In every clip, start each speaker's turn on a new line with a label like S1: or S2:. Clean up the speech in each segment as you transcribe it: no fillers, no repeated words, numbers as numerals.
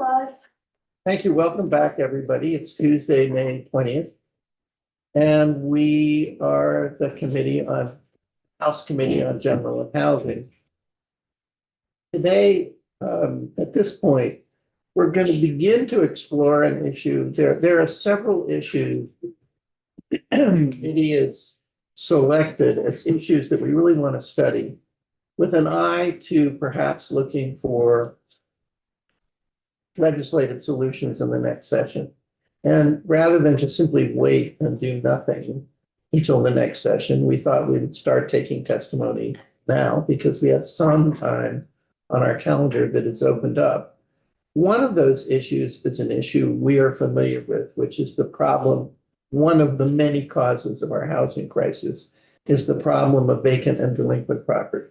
S1: live.
S2: Thank you. Welcome back, everybody. It's Tuesday, May 20th. And we are the House Committee on General and Housing. Today, at this point, we're going to begin to explore an issue. There are several issues committee is selected as issues that we really want to study with an eye to perhaps looking for legislative solutions in the next session. And rather than just simply wait and do nothing until the next session, we thought we would start taking testimony now because we have some time on our calendar that is opened up. One of those issues is an issue we are familiar with, which is the problem. One of the many causes of our housing crisis is the problem of vacant and delinquent properties.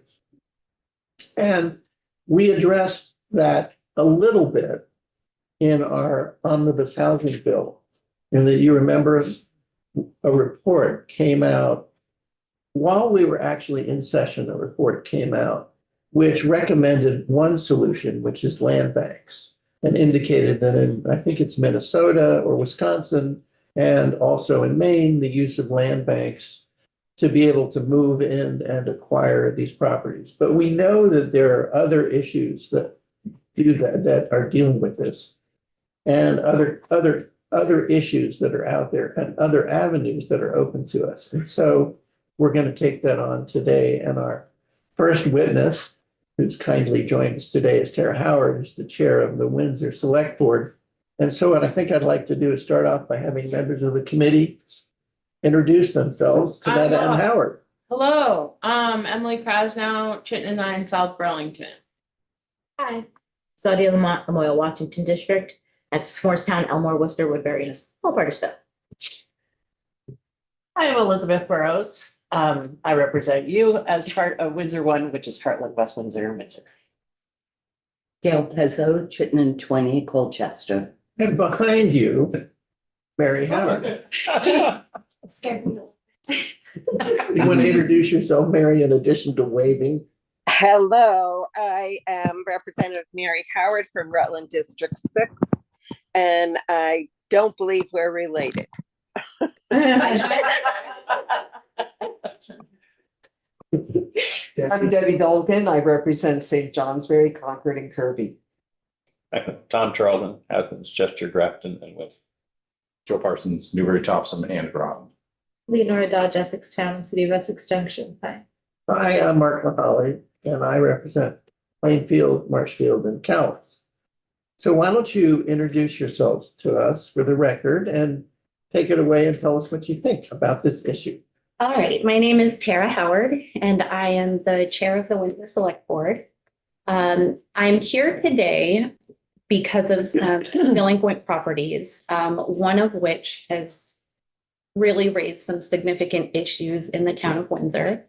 S2: And we addressed that a little bit in our omnibus housing bill. And that you remember a report came out while we were actually in session, a report came out which recommended one solution, which is land banks, and indicated that in, I think it's Minnesota or Wisconsin, and also in Maine, the use of land banks to be able to move in and acquire these properties. But we know that there are other issues that do that are dealing with this, and other issues that are out there and other avenues that are open to us. And so we're going to take that on today. And our first witness, who's kindly joined us today, is Tara Howard, who's the chair of the Windsor Select Board. And so what I think I'd like to do is start off by having members of the committee introduce themselves. Tanetta and Howard.
S3: Hello, Emily Krasnow, Chittenden 9, South Burlington.
S1: Hi.
S4: Sadia Lamont, Lamoille, Washington District. That's Morristown, Elmore, Worcester, Woodbury, and a small part of stuff.
S5: I am Elizabeth Burrows. I represent you as part of Windsor One, which is Heartland, West Windsor, and Windsor.
S6: Gail Pezzo, Chittenden 20, Colchester.
S2: And behind you, Mary Howard.
S1: Scared me.
S2: You want to introduce yourself, Mary, in addition to waving?
S7: Hello, I am Representative Mary Howard from Rutland District 6, and I don't believe we're related.
S8: I'm Debbie Dolgan. I represent St. Johnsbury, Concord, and Kirby.
S9: I'm Tom Charlton, Athens, Chester, Grafton, and with
S10: Joe Parsons, Newbury, Topsom, and Groton.
S1: Leonora Dodge, Essex Town, City of Essex Junction. Hi.
S2: Hi, I'm Mark Mahaly, and I represent Plainfield, Marshfield, and Cowles. So why don't you introduce yourselves to us for the record and take it away and tell us what you think about this issue.
S4: All right, my name is Tara Howard, and I am the chair of the Windsor Select Board. I'm here today because of some delinquent properties, one of which has really raised some significant issues in the town of Windsor.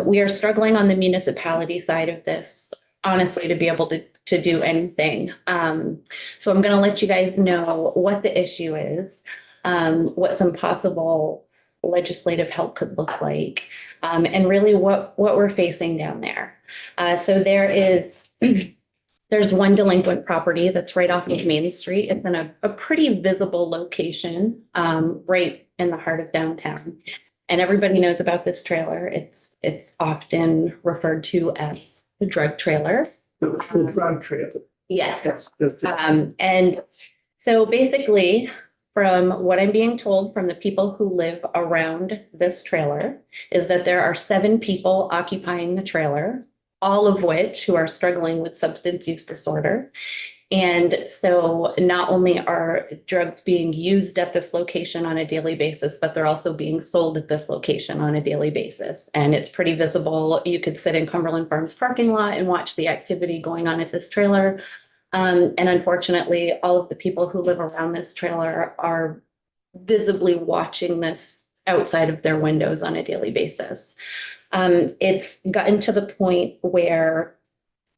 S4: We are struggling on the municipality side of this, honestly, to be able to do anything. So I'm going to let you guys know what the issue is, what some possible legislative help could look like, and really what we're facing down there. So there's one delinquent property that's right off of Main Street. It's in a pretty visible location, right in the heart of downtown. And everybody knows about this trailer. It's often referred to as the drug trailer.
S2: The drug trailer.
S4: Yes. And so basically, from what I'm being told from the people who live around this trailer, is that there are 7 people occupying the trailer, all of which who are struggling with substance use disorder. And so not only are drugs being used at this location on a daily basis, but they're also being sold at this location on a daily basis. And it's pretty visible. You could sit in Cumberland Farms parking lot and watch the activity going on at this trailer. And unfortunately, all of the people who live around this trailer are visibly watching this outside of their windows on a daily basis. It's gotten to the point where,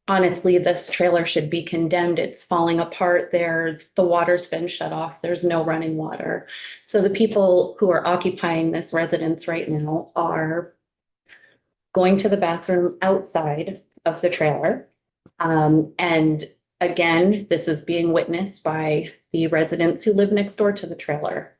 S4: honestly, this trailer should be condemned. It's falling apart. The water's been shut off. There's no running water. So the people who are occupying this residence right now are going to the bathroom outside of the trailer. And again, this is being witnessed by the residents who live next door to the trailer.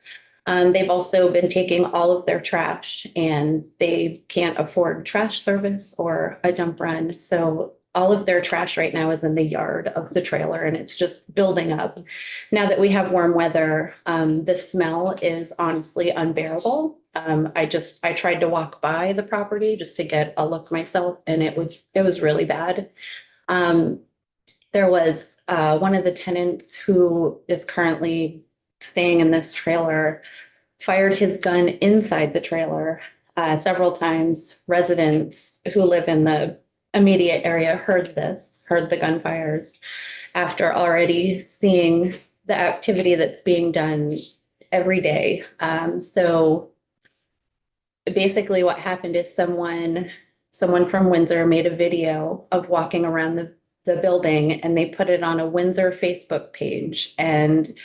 S4: They've also been taking all of their trash and they can't afford trash service or a dump run. So all of their trash right now is in the yard of the trailer and it's just building up. Now that we have warm weather, the smell is honestly unbearable. I tried to walk by the property just to get a look myself and it was really bad. There was one of the tenants who is currently staying in this trailer, fired his gun inside the trailer several times. Residents who live in the immediate area heard the gunfires after already seeing the activity that's being done every day. So basically what happened is someone from Windsor made a video of walking around the building and they put it on a Windsor Facebook page. And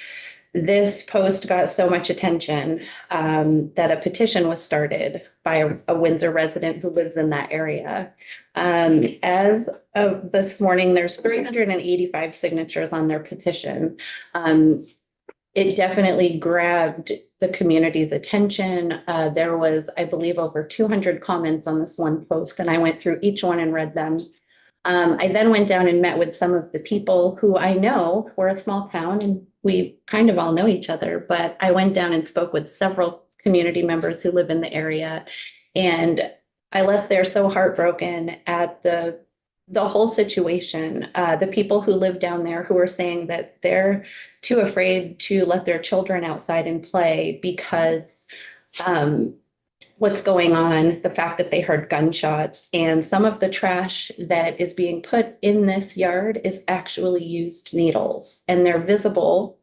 S4: this post got so much attention that a petition was started by a Windsor resident who lives in that area. As of this morning, there's 385 signatures on their petition. It definitely grabbed the community's attention. There was, I believe, over 200 comments on this one post, and I went through each one and read them. I then went down and met with some of the people who I know. We're a small town and we kind of all know each other, but I went down and spoke with several community members who live in the area. And I left there so heartbroken at the whole situation. The people who live down there who are saying that they're too afraid to let their children outside and play because what's going on, the fact that they heard gunshots, and some of the trash that is being put in this yard is actually used needles and they're visible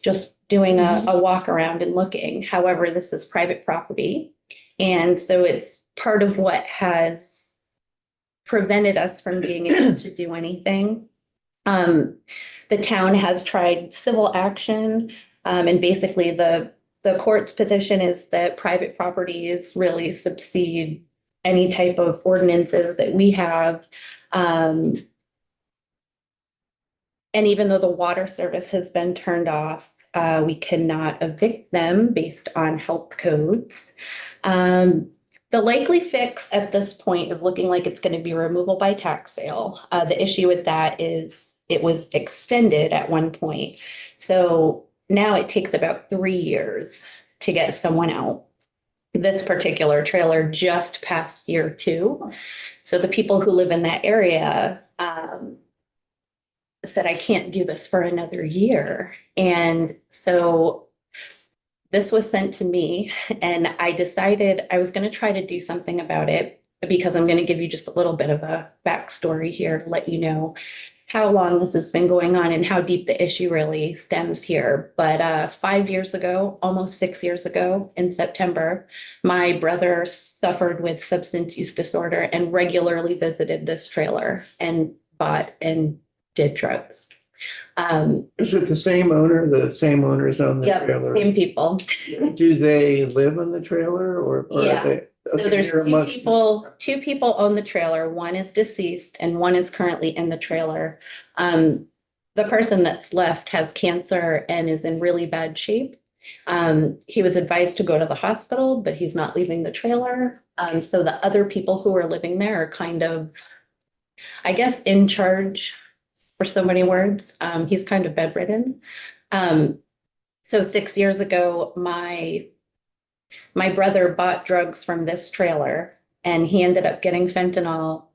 S4: just doing a walk around and looking. However, this is private property. And so it's part of what has prevented us from being able to do anything. The town has tried civil action and basically the court's position is that private properties really subsede any type of ordinances that we have. And even though the water service has been turned off, we cannot evict them based on health codes. The likely fix at this point is looking like it's going to be removal by tax sale. The issue with that is it was extended at one point. So now it takes about 3 years to get someone out. This particular trailer just passed year 2. So the people who live in that area said, I can't do this for another year. And so this was sent to me and I decided I was going to try to do something about it because I'm going to give you just a little bit of a backstory here to let you know how long this has been going on and how deep the issue really stems here. But 5 years ago, almost 6 years ago in September, my brother suffered with substance use disorder and regularly visited this trailer and bought and did drugs.
S2: Is it the same owner? The same owners own the
S4: Yep,
S2: trailer?
S4: same people.
S2: Do they live in the trailer or? are
S4: Yeah.
S2: they-
S4: So
S2: okay,
S4: there's
S2: you're amongst-
S4: two people own the trailer. One is deceased and one is currently in the trailer. The person that's left has cancer and is in really bad shape. He was advised to go to the hospital, but he's not leaving the trailer. So the other people who are living there are kind of, I guess, in charge for so many words. He's kind of bedridden. So 6 years ago, my brother bought drugs from this trailer and he ended up getting fentanyl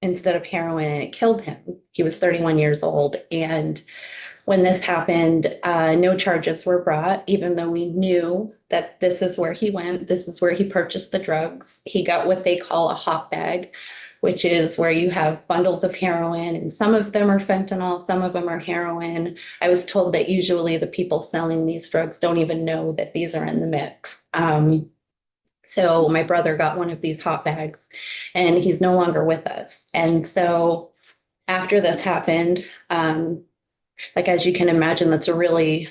S4: instead of heroin and it killed him. He was 31 years old. And when this happened, no charges were brought, even though we knew that this is where he went. This is where he purchased the drugs. He got what they call a hot bag, which is where you have bundles of heroin and some of them are fentanyl, some of them are heroin. I was told that usually the people selling these drugs don't even know that these are in the mix. So my brother got one of these hot bags and he's no longer with us. And so after this happened, like, as you can imagine, that's a really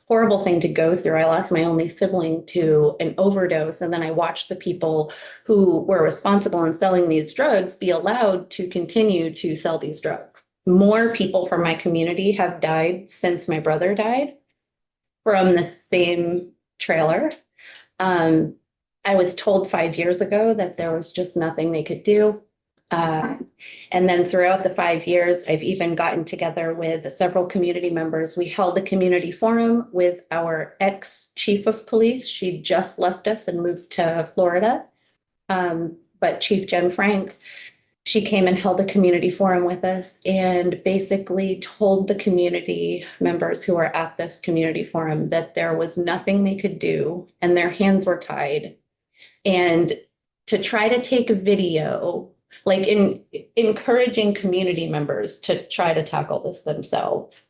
S4: horrible thing to go through. I lost my only sibling to an overdose, and then I watched the people who were responsible in selling these drugs be allowed to continue to sell these drugs. more people from my community have died since my brother died from the same trailer. I was told 5 years ago that there was just nothing they could do. And then throughout the 5 years, I've even gotten together with several community members. We held a community forum with our ex-chief of police. She just left us and moved to Florida. But Chief Jen Frank, she came and held a community forum with us and basically told the community members who were at this community forum that there was nothing they could do and their hands were tied. And to try to take a video, like encouraging community members to try to tackle this themselves.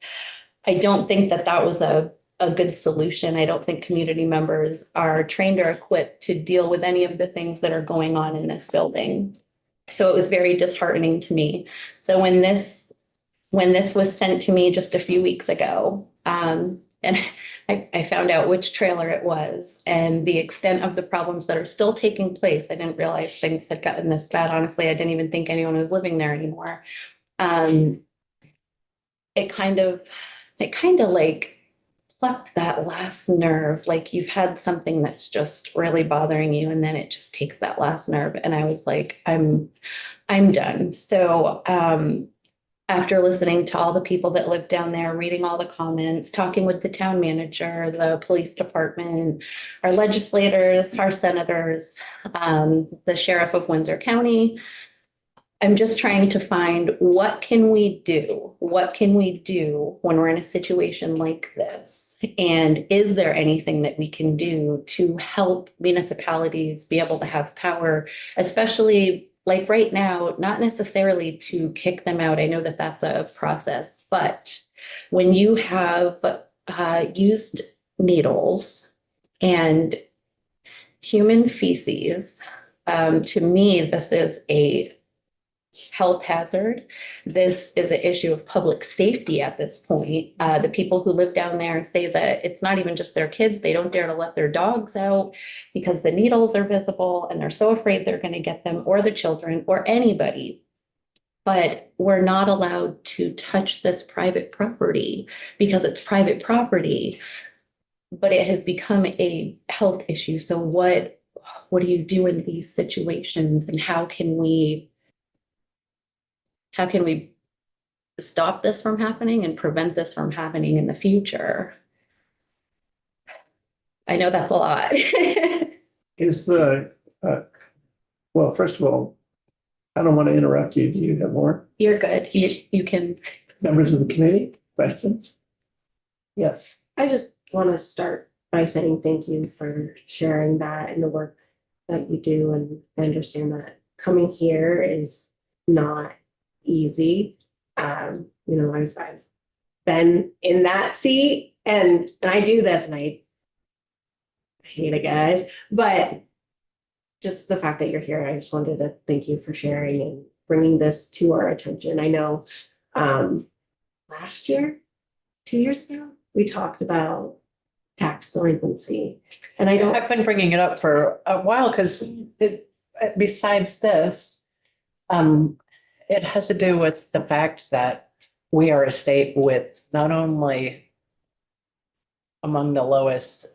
S4: I don't think that that was a good solution. I don't think community members are trained or equipped to deal with any of the things that are going on in this building. So it was very disheartening to me. So when this was sent to me just a few weeks ago, and I found out which trailer it was and the extent of the problems that are still taking place. I didn't realize things had gotten this bad. Honestly, I didn't even think anyone was living there anymore. It kind of like plucked that last nerve. Like you've had something that's just really bothering you, and then it just takes that last nerve. And I was like, I'm done. So after listening to all the people that live down there, reading all the comments, talking with the town manager, the police department, our legislators, our senators, the sheriff of Windsor County, I'm just trying to find what can we do? What can we do when we're in a situation like this? And is there anything that we can do to help municipalities be able to have power, especially like right now, not necessarily to kick them out. I know that that's a process, but when you have used needles and human feces, to me, this is a health hazard. This is an issue of public safety at this point. The people who live down there say that it's not even just their kids. They don't dare to let their dogs out because the needles are visible and they're so afraid they're going to get them, or the children or anybody. But we're not allowed to touch this private property because it's private property, but it has become a health issue. So what do you do in these situations, and how can we stop this from happening and prevent this from happening in the future? I know that's a lot.
S2: Is well, first of all, I don't want to interrupt you. Do you have more?
S4: You're good. You can.
S2: Members of the committee, questions? Yes.
S11: I just want to start by saying thank you for sharing that and the work that you do. And I understand that coming here is not easy. I've been in that seat and I do this and I hate it, guys, but just the fact that you're here, I just wanted to thank you for sharing and bringing this to our attention. I know last year, 2 years ago, we talked about tax delinquency, and
S5: I've been bringing it up for a while because besides this, it has to do with the fact that we are a state with not only among the lowest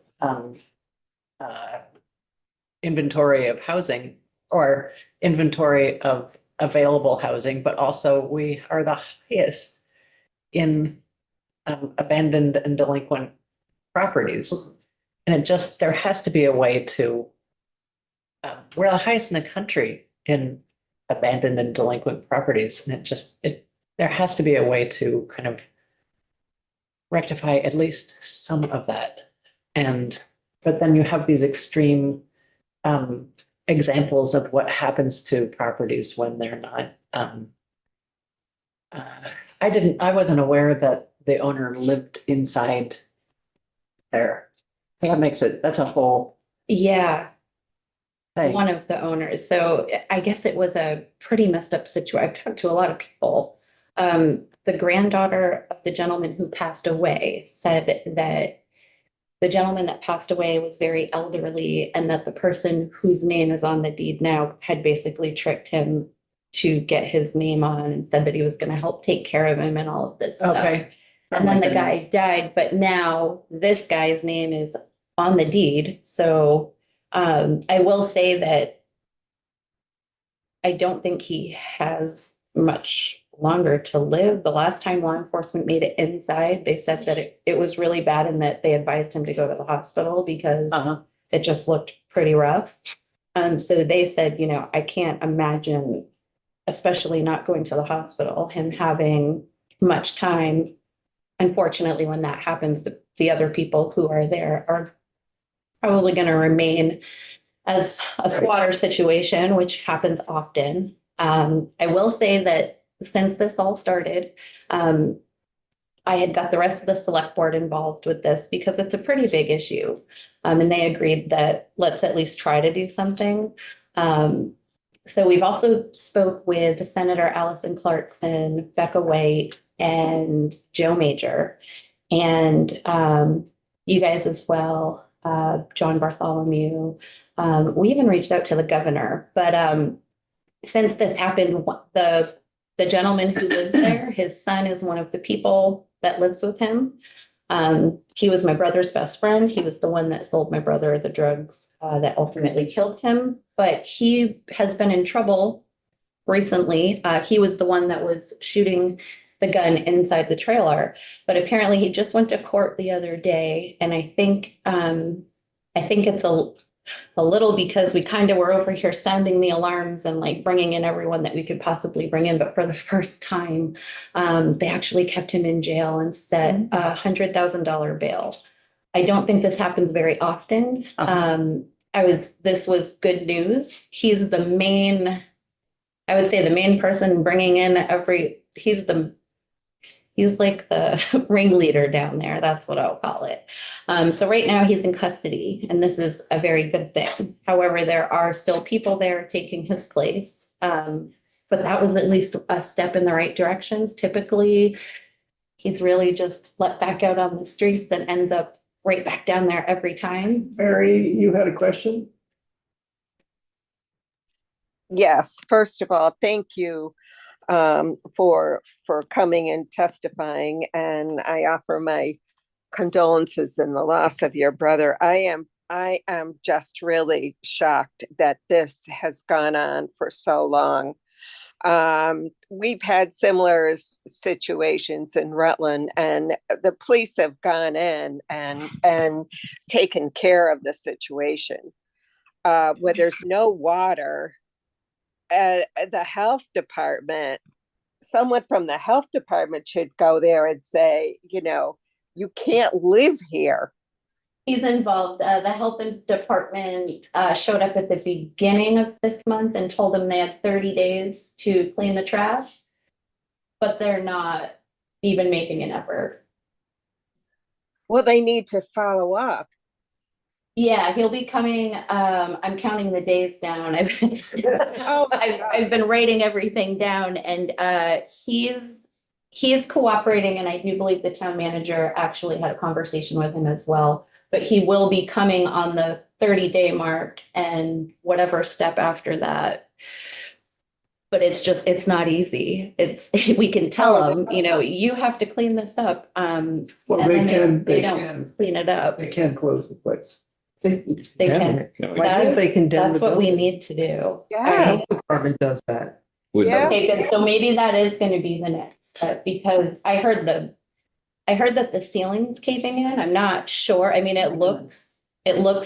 S5: inventory of housing or inventory of available housing, but also we are the highest in abandoned and delinquent properties. And there has to be a way to, we're the highest in the country in abandoned and delinquent properties. And there has to be a way to kind of rectify at least some of that. But then you have these extreme examples of what happens to properties when they're not. I wasn't aware that the owner lived inside there. So that's a whole.
S4: Yeah.
S5: Thing.
S4: One of the owners. So I guess it was a pretty messed up situation. I've talked to a lot of people. The granddaughter of the gentleman who passed away said that the gentleman that passed away was very elderly and that the person whose name is on the deed now had basically tricked him to get his name on and said that he was gonna help take care of him and all of this stuff.
S5: Okay.
S4: And then the guy died, but now this guy's name is on the deed, so I will say that I don't think he has much longer to live. The last time law enforcement made it inside, they said that it was really bad and that they advised him to go to the hospital because
S5: Uh-huh.
S4: it just looked pretty rough. So they said, you know, I can't imagine, especially not going to the hospital, him having much time. Unfortunately, when that happens, the other people who are there are probably going to remain as a squatter situation, which happens often. I will say that since this all started, I had got the rest of the select board involved with this because it's a pretty big issue. And they agreed that let's at least try to do something. So we've also spoke with Senator Allison Clarkson, Becca White, and Joe Major, and you guys as well, John Bartholomew. We even reached out to the governor, but since this happened, the gentleman who lives there, his son is one of the people that lives with him. He was my brother's best friend. He was the one that sold my brother the drugs that ultimately killed him. But he has been in trouble recently. He was the one that was shooting the gun inside the trailer. But apparently he just went to court the other day. And I think it's a little because we kind of were over here sounding the alarms and like bringing in everyone that we could possibly bring in. But for the first time, they actually kept him in jail and set $100,000 bail. I don't think this happens very often. This was good news. He's the main, I would say the main person bringing in he's like the ringleader down there. That's what I'll call it. So right now he's in custody and this is a very good thing. However, there are still people there taking his place. But that was at least a step in the right directions. Typically, he's really just let back out on the streets and ends up right back down there every time.
S2: Mary, you had a question?
S7: Yes, first of all, thank you for coming and testifying, and I offer my condolences in the loss of your brother. I am just really shocked that this has gone on for so long. We've had similar situations in Rutland, and the police have gone in and taken care of the situation. Where there's no water, the health department, someone from the health department should go there and say, you know, you can't live here.
S4: He's involved. The health department showed up at the beginning of this month and told them they had 30 days to clean the trash, but they're not even making an effort.
S7: Well, they need to follow up.
S4: Yeah, he'll be coming. I'm counting the days down. I've been writing everything down, and he's cooperating, and I do believe the town manager actually had a conversation with him as well. But he will be coming on the 30-day mark and whatever step after that. But it's not easy. We can tell them, you know, you have to clean this up.
S2: Well,
S4: and
S2: they
S4: don't
S2: can,
S4: clean it up.
S2: they can close the place.
S4: They can.
S9: No,
S8: Why can't they condemn
S4: That's
S8: the
S4: what we
S8: building?
S4: need to do.
S8: The
S7: Yes.
S8: health department does that.
S9: would-
S7: Yeah.
S4: Okay, good. So maybe that is gonna be the next step, because I heard that the ceiling's caving in. I'm not sure. I mean, it looks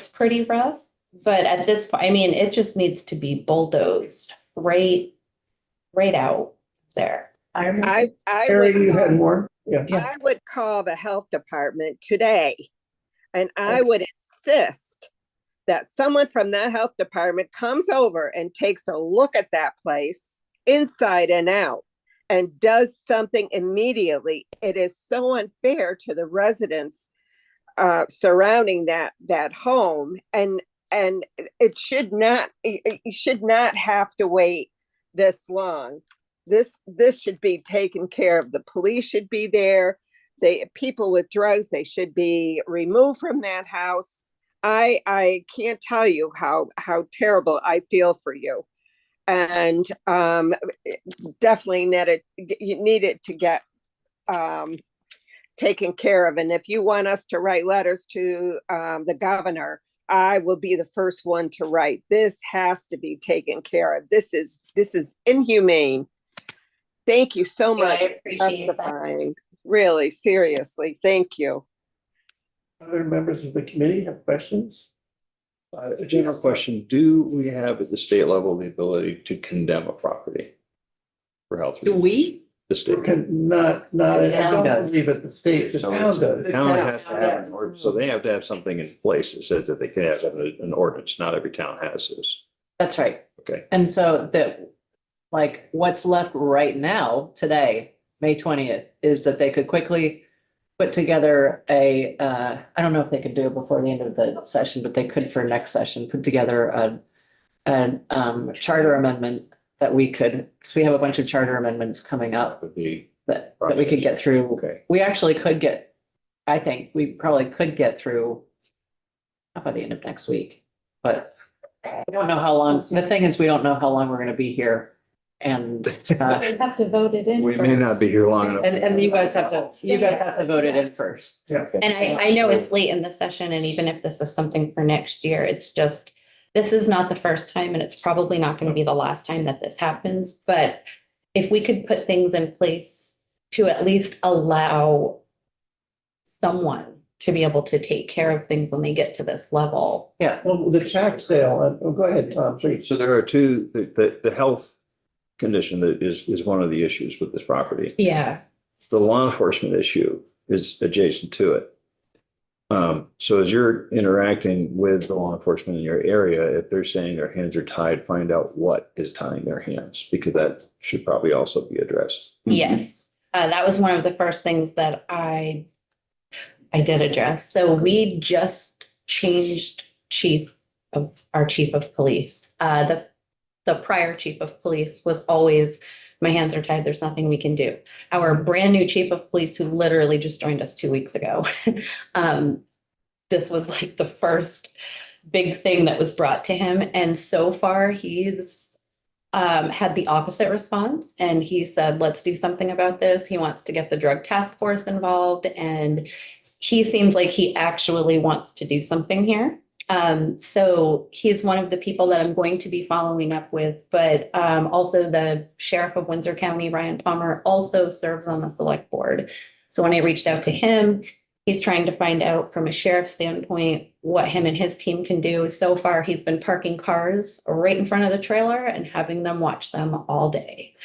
S4: pretty rough, but at this point, I mean, it just needs to be bulldozed right out there.
S7: I
S2: Mary, you had
S7: would,
S2: more? Yeah.
S7: I would call the health department today, and I would insist that someone from the health department comes over and takes a look at that place inside and out and does something immediately. It is so unfair to the residents surrounding that home, and it should not, you should not have to wait this long. This should be taken care of. The police should be there. People with drugs, they should be removed from that house. I can't tell you how terrible I feel for you. And definitely you need it to get taken care of. And if you want us to write letters to the governor, I will be the first one to write. This has to be taken care of. This is inhumane. Thank you so much
S4: I
S7: for
S4: appreciate that.
S7: testifying. Really, seriously, thank you.
S2: Other members of the committee have questions?
S9: A general question, do we have at the state level the ability to condemn a property for health
S5: Do
S9: reasons?
S5: we?
S9: The state.
S2: Not, I
S6: Town
S2: don't
S6: does.
S2: believe at the state, the
S9: So
S2: town
S9: so
S2: does.
S9: the town has to have, so they have to have something in place that says that they can have an ordinance. Not every town has this.
S5: That's right.
S9: Okay.
S5: And so that, like, what's left right now, today, May 20th, is that they could quickly put together I don't know if they could do it before the end of the session, but they could for next session, put together a charter amendment that we could, because we have a bunch of charter amendments coming up
S9: Would be,
S5: that we could get through.
S9: okay.
S5: We actually could get, I think we probably could get through not by the end of next week, but I don't know how long. The thing is, we don't know how long we're gonna be here. And,
S1: We have to vote it in.
S9: We may not be here long enough.
S5: and you guys have to vote it in first.
S2: Yeah.
S4: And I know it's late in the session, and even if this is something for next year, it's just, this is not the first time, and it's probably not going to be the last time that this happens. But if we could put things in place to at least allow someone to be able to take care of things when they get to this level.
S5: Yeah.
S2: Well, the tax sale, go ahead, Tom, please.
S9: So there are two, the health condition that is one of the issues with this property.
S4: Yeah.
S9: The law enforcement issue is adjacent to it. So as you're interacting with the law enforcement in your area, if they're saying their hands are tied, find out what is tying their hands, because that should probably also be addressed.
S4: Yes, that was one of the first things that I did address. So we just changed our chief of police. The prior chief of police was always, my hands are tied, there's nothing we can do. Our brand new chief of police, who literally just joined us 2 weeks ago, this was like the first big thing that was brought to him. And so far he's had the opposite response, and he said, let's do something about this. He wants to get the drug task force involved, and he seems like he actually wants to do something here. So he's one of the people that I'm going to be following up with, but also the sheriff of Windsor County, Ryan Palmer, also serves on the select board. So when I reached out to him, he's trying to find out from a sheriff's standpoint what him and his team can do. So far, he's been parking cars right in front of the trailer and having them watch them all day.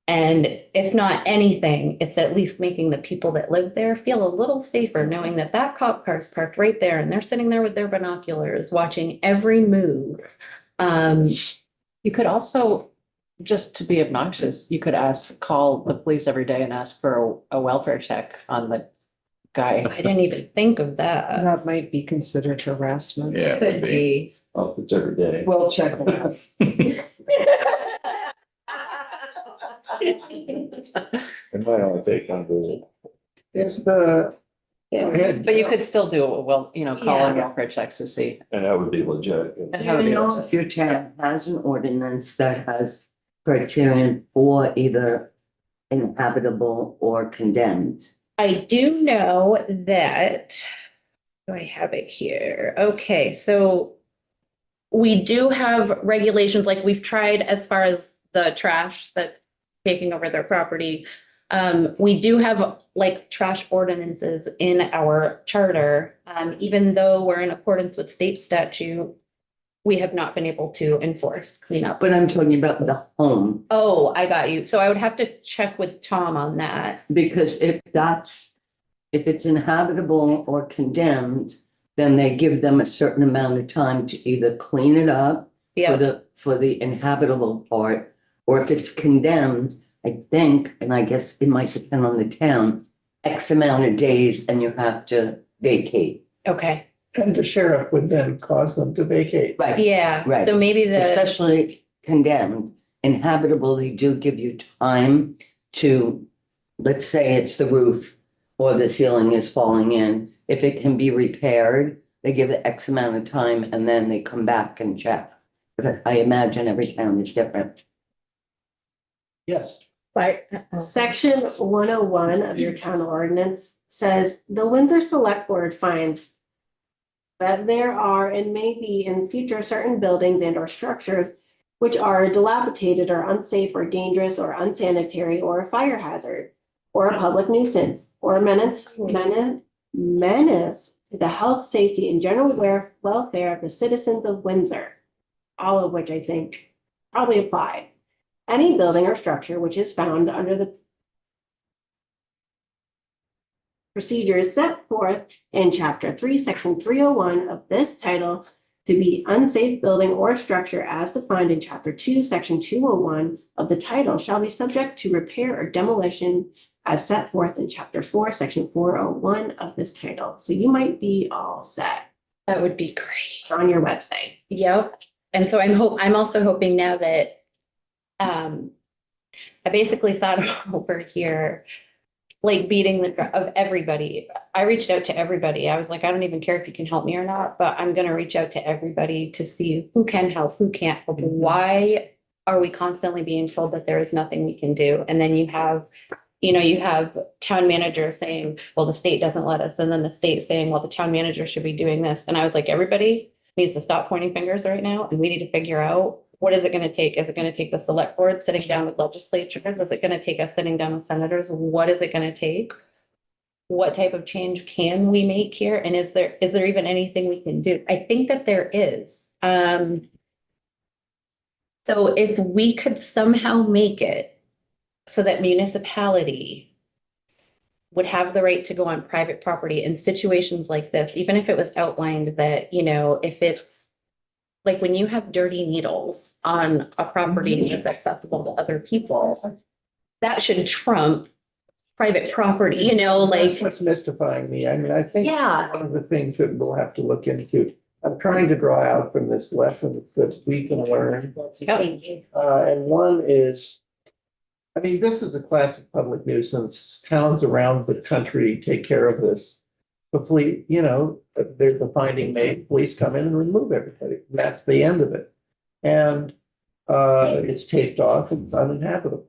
S4: And if not anything, it's at least making the people that live there feel a little safer, knowing that that cop car is parked right there and they're sitting there with their binoculars, watching every move.
S5: You could also, just to be obnoxious, you could call the police every day and ask for a welfare check on the guy.
S4: I didn't even think of that.
S8: That might be considered harassment.
S9: Yeah, it
S4: Could
S9: would be.
S4: be.
S9: Well, if it's every day.
S8: We'll check that.
S9: It might only take one visit.
S2: Is go ahead.
S5: But you could still do, call in
S4: Yeah.
S5: welfare checks to see.
S9: And that would be legit.
S5: And
S6: Do
S5: how would
S6: you
S5: be
S6: know
S5: legit.
S6: if your town has an ordinance that has criterion for either inhabitable or condemned?
S4: I do know that, do I have it here? Okay, so we do have regulations, like we've tried as far as the trash that taking over their property. We do have like trash ordinances in our charter. Even though we're in accordance with state statute, we have not been able to enforce cleanup.
S6: But I'm talking about the home,
S4: Oh, I got you. So I would have to check with Tom on that.
S6: because if it's inhabitable or condemned, then they give them a certain amount of time to either clean it up
S4: Yeah,
S6: for the inhabitable part, or if it's condemned, I think, and I guess it might depend on the town, X amount of days and you have to vacate.
S4: okay.
S2: And the sheriff would then cause them to vacate.
S6: Right.
S4: Yeah,
S6: Right.
S4: so maybe
S6: Especially condemned. Inhabitable, they do give you time to, let's say it's the roof or the ceiling is falling in. If it can be repaired, they give it X amount of time and then they come back and check. But I imagine every town is different.
S2: Yes.
S1: But
S11: Section 101 of your town ordinance says the Windsor Select Board finds that there are and may be in future certain buildings and or structures which are dilapidated or unsafe or dangerous or unsanitary or a fire hazard or a public nuisance or a menace to the health, safety, and general welfare of the citizens of Windsor, all of which I think probably apply. Any building or structure which is found under the procedures set forth in Chapter 3, Section 301 of this title to be unsafe building or structure as defined in Chapter 2, Section 201 of the title shall be subject to repair or demolition as set forth in Chapter 4, Section 401 of this title. So you might be all set.
S4: That would be great.
S11: It's on your website.
S4: Yep. And so I'm also hoping now that I basically sat over here, like beating the drum of everybody. I reached out to everybody. I was like, I don't even care if you can help me or not, but I'm gonna reach out to everybody to see who can help, who can't help. Why are we constantly being told that there is nothing we can do? And then you have town manager saying, well, the state doesn't let us. And then the state saying, well, the town manager should be doing this. And I was like, everybody needs to stop pointing fingers right now. And we need to figure out, what is it going to take? Is it going to take the select board sitting down with legislatures? Is it going to take us sitting down with senators? What is it going to take? What type of change can we make here? And is there even anything we can do? I think that there is. So if we could somehow make it so that municipality would have the right to go on private property in situations like this, even if it was outlined that, if it's like when you have dirty needles on a property that's accessible to other people, that should trump private property,
S2: That's what's mystifying me. I mean, I think
S4: Yeah.
S2: one of the things that we'll have to look into, I'm trying to draw out from this lesson that we can learn.
S4: Thank you.
S2: And one is, I mean, this is a classic public nuisance. Towns around the country take care of this. Hopefully, there's a finding made, police come in and remove everybody. That's the end of it. And it's taped off, it's uninhabitable.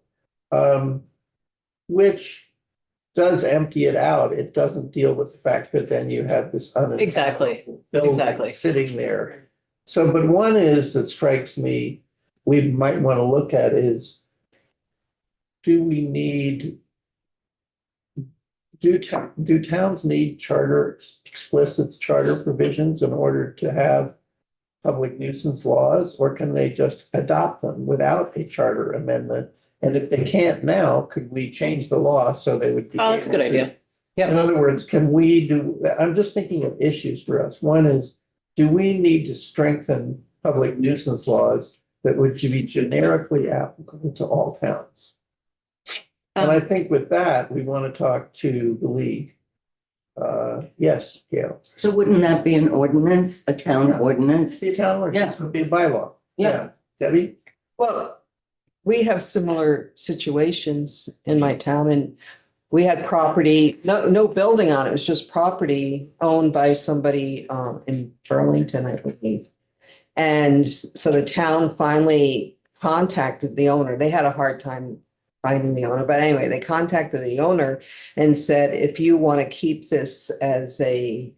S2: Which does empty it out. It doesn't deal with the fact that then you have this
S5: Exactly.
S2: building
S5: Exactly.
S2: sitting there. So, but one is that strikes me, we might want to look at is, do we need, do towns need explicit charter provisions in order to have public nuisance laws, or can they just adopt them without a charter amendment? And if they can't now, could we change the law so they would be?
S5: Oh, that's a good
S2: able to-
S5: idea. Yeah.
S2: In other words, can we do, I'm just thinking of issues for us. One is, do we need to strengthen public nuisance laws that would be generically applicable to all towns? And I think with that, we want to talk to the league. Yes, Gail.
S6: So wouldn't that be an ordinance, a town
S2: Yeah.
S6: ordinance?
S2: The town ordinance would be a bylaw.
S6: Yeah.
S2: Debbie?
S8: Well, we have similar situations in my town, and we had property, no building on it. It was just property owned by somebody in Burlington, I believe. And so the town finally contacted the owner. They had a hard time finding the owner, but anyway, they contacted the owner and said, if you want to keep this as a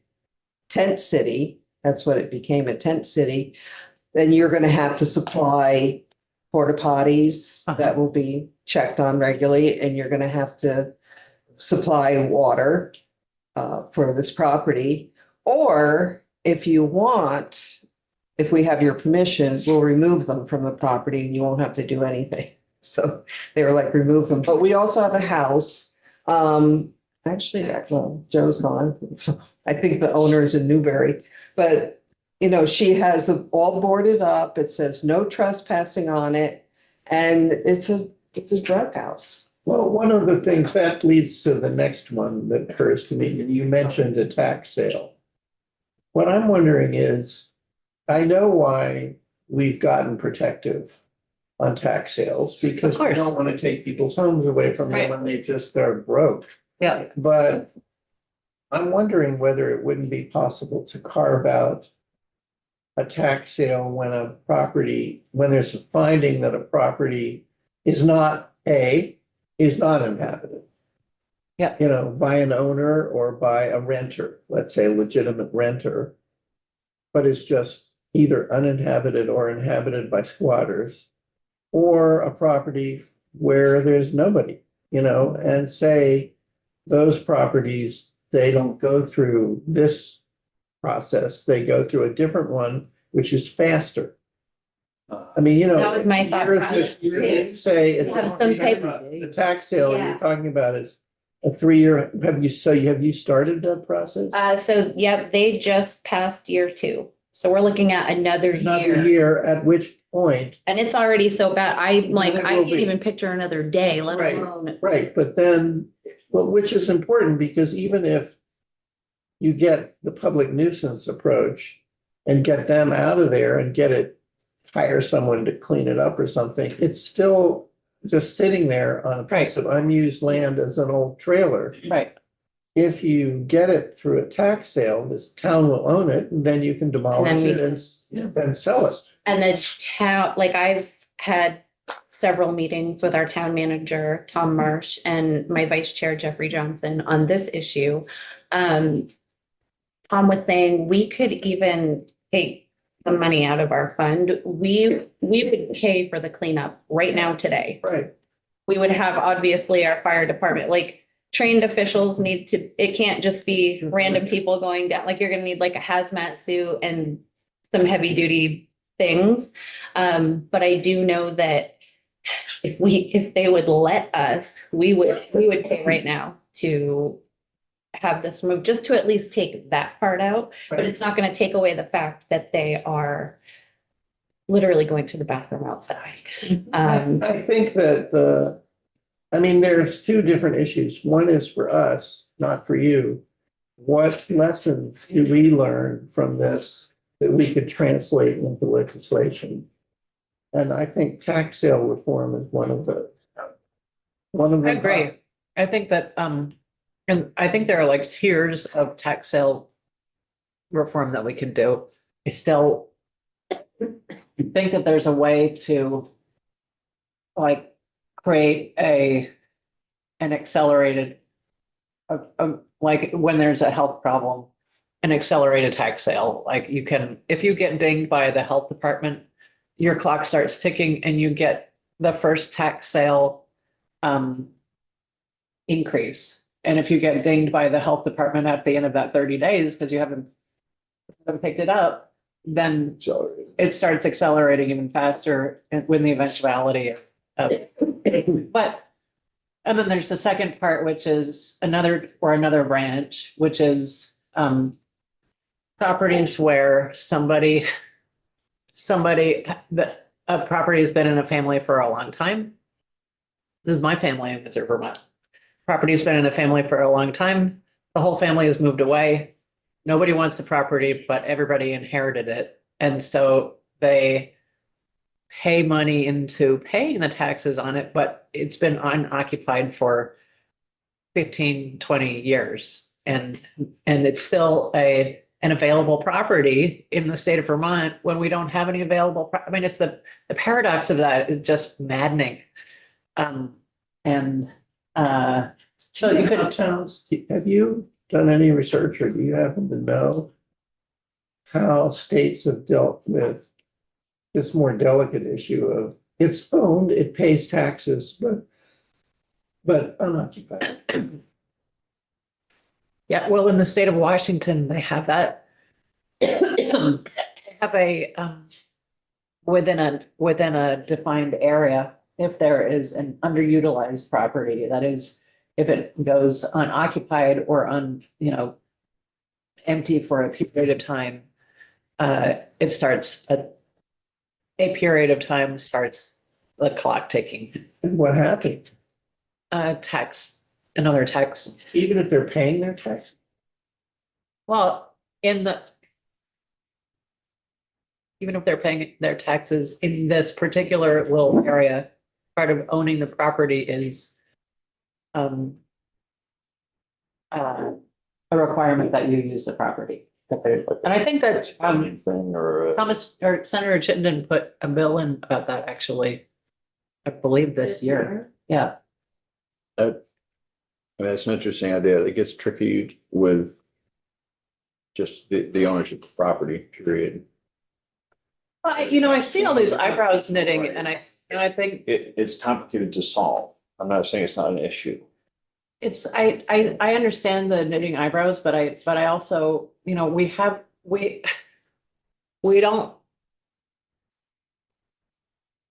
S8: tent city, that's what it became, a tent city, then you're going to have to supply porta potties that will be checked on regularly, and you're going to have to supply water for this property. Or if you want, if we have your permission, we'll remove them from the property and you won't have to do anything. So they were like, remove them. But we also have a house. Actually, well, Joe's gone. So I think the owner is in Newbury, but she has them all boarded up. It says no trespassing on it. And it's a drug house.
S2: Well, one of the things that leads to the next one that occurs to me, and you mentioned a tax sale. What I'm wondering is, I know why we've gotten protective on tax sales, because we don't want to take people's homes away from them when they just are broke.
S5: Yeah.
S2: But I'm wondering whether it wouldn't be possible to carve out a tax sale when there's a finding that a property is not A is not inhabited.
S5: Yeah.
S2: You know, by an owner or by a renter, let's say a legitimate renter. But it's just either uninhabited or inhabited by squatters. Or a property where there's nobody, you know, and say those properties, they don't go through this process, they go through a different one, which is faster. I mean, you know.
S4: That was my thought
S2: you're-
S4: process,
S2: you're-
S4: too.
S2: Say. if
S4: Have some type of-
S2: The tax sale
S4: Yeah.
S2: you're talking about is a 3-year, have you started that process?
S4: So, yep, they just passed year 2. So we're looking at another
S2: Another
S4: year.
S2: year, at which point,
S4: And it's already so bad. I'm like,
S2: It
S4: I
S2: will
S4: can't
S2: be.
S4: even picture another day, let
S2: Right.
S4: alone.
S2: right, but then, well, which is important because even if you get the public nuisance approach and get them out of there and hire someone to clean it up or something, it's still just sitting there on a piece of unused land as an old trailer.
S5: Right.
S2: If you get it through a tax sale, this town will own it, and then you can demolish
S4: we
S2: it and sell it.
S4: And the town, like I've had several meetings with our town manager, Tom Marsh, and my vice chair, Jeffrey Johnson, on this issue. Tom was saying we could even take the money out of our fund. We would pay for the cleanup right now today.
S2: Right.
S4: We would have obviously our fire department, like trained officials need to, it can't just be random people going down, like you're gonna need like a hazmat suit and some heavy duty things. But I do know that if they would let us, we would pay right now to have this removed, just to at least take that part out. But
S2: Right.
S4: it's not gonna take away the fact that they are literally going to the bathroom outside.
S2: I think that I mean, there's 2 different issues. One is for us, not for you. What lessons do we learn from this that we could translate into legislation? And I think tax sale reform is one of those. One of
S5: I
S2: them.
S5: agree. I think that, and I think there are like tiers of tax sale reform that we can do. I still think that there's a way to like create an accelerated, like when there's a health problem, an accelerated tax sale, like you can, if you get dinged by the health department, your clock starts ticking and you get the first tax sale increase. And if you get dinged by the health department at the end of that 30 days, because you haven't picked it up, then it starts accelerating even faster when the eventuality of, but, and then there's the second part, which is another branch, which is, properties where somebody, that a property has been in a family for a long time. This is my family in Windsor, Vermont. Property's been in a family for a long time. The whole family has moved away. Nobody wants the property, but everybody inherited it. And so they pay money into paying the taxes on it, but it's been unoccupied for 15, 20 years. And it's still an available property in the state of Vermont when we don't have any available. I mean, it's the paradox of that is just maddening. So you could,
S2: Towns, have you done any research or do you happen to know how states have dealt with this more delicate issue of it's owned, it pays taxes, but unoccupied?
S5: yeah, well, in the state of Washington, they have that. They have a, within a defined area, if there is an underutilized property, that is, if it goes unoccupied or empty for a period of time, it starts a period of time starts the clock ticking.
S2: And what happened?
S5: Another tax.
S2: Even if they're paying their tax?
S5: Well, even if they're paying their taxes in this particular little area, part of owning the property is a requirement that you use the property. And I think that Thomas or Senator Chittenden put a bill in about that actually, I believe this year. Yeah.
S9: I mean, that's an interesting idea. It gets tricky with just the ownership of property, period.
S5: I see all these eyebrows knitting and I think
S9: It's complicated to solve. I'm not saying it's not an issue.
S5: it's, I understand the knitting eyebrows, but I also,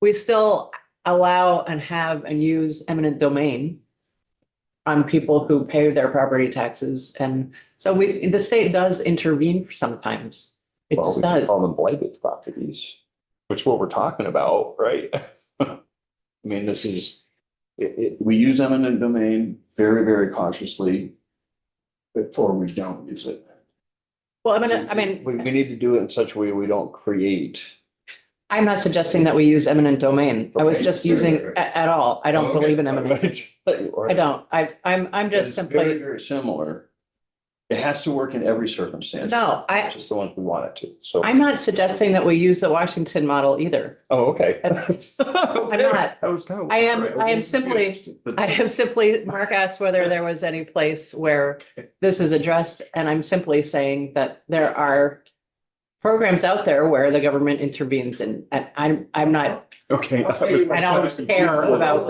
S5: we still allow and have and use eminent domain on people who pay their property taxes. And so the state does intervene sometimes. It
S9: Well,
S5: just
S9: we can
S5: does.
S9: call them blighted properties, which is what we're talking about, right? I mean, we use eminent domain very, very cautiously before we don't use it.
S5: Well, I mean,
S9: We need to do it in such a way we don't create.
S5: I'm not suggesting that we use eminent domain. I was
S9: Okay.
S5: just using at all. I don't
S9: Okay.
S5: believe in eminent. I don't. I'm
S9: It's
S5: just
S9: very,
S5: simply,
S9: very similar. It has to work in every circumstance.
S5: no,
S9: Not just the ones we want it to, so.
S5: I'm not suggesting that we use the Washington model either.
S9: Oh, okay.
S5: I'm not.
S9: That was kind of.
S5: I am simply, Mark asked whether there was any place where this is addressed, and I'm simply saying that there are programs out there where the government intervenes and I'm not,
S9: Okay.
S5: I don't care about.